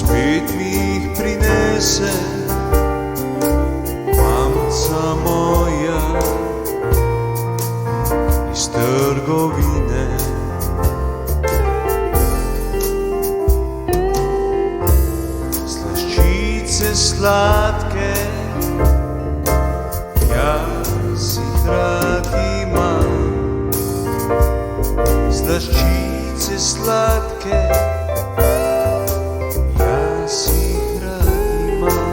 spet mi jih prinese mamica moja iz trgovine. Slaščice sladke, jaz jih rad imam. Slaščice sladke, jaz jih rad imam.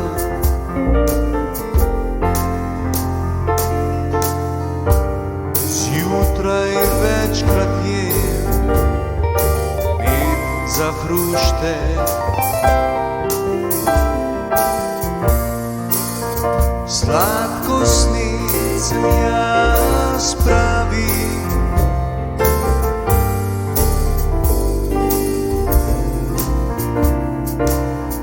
Zjutraj večkrat jem med za hrušte, sladkosnicem jaz pravim.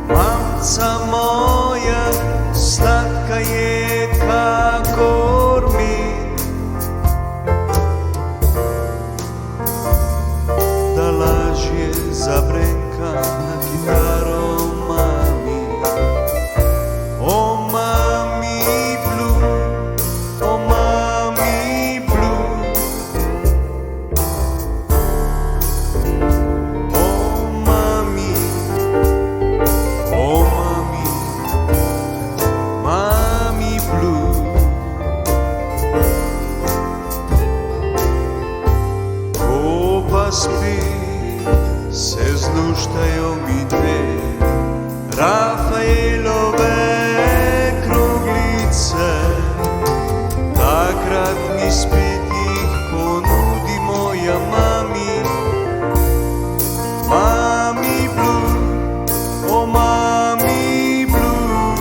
Mamica moja sladka je kakor med, da lažje zabrenkam na kitaro mami. O mami blue, o mami blue, o mami, o mami, mami blue. Ko pa spet se zluštajo mi dve Rafaelove kroglice, takrat mi spet jih ponudi moja mami. Mami blue, o mami blue,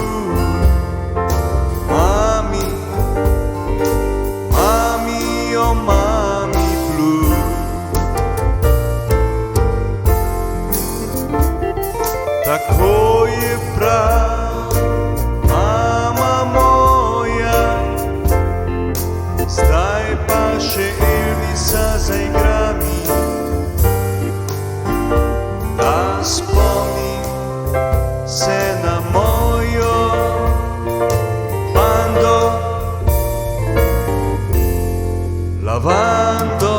mami, mami, o mami blue. Tako je prav, mama moja, zdaj pa še Elvisa zaigra mi, da spomnim se na mojo bando. Lavando,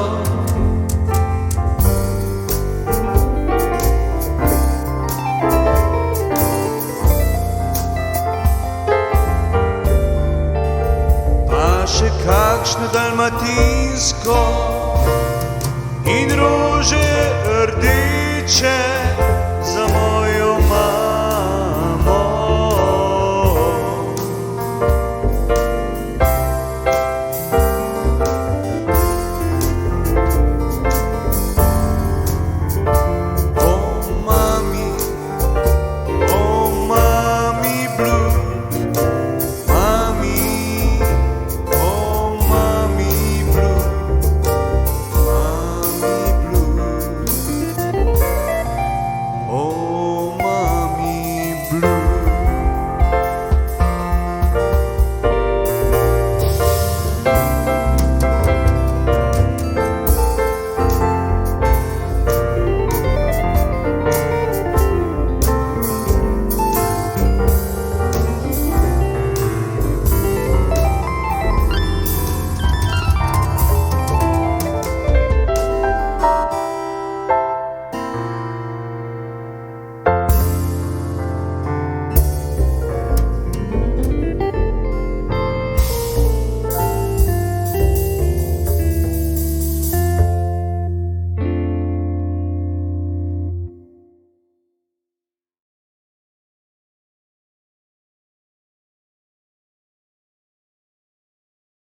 še kakšno dalmatinsko in rože rdeče.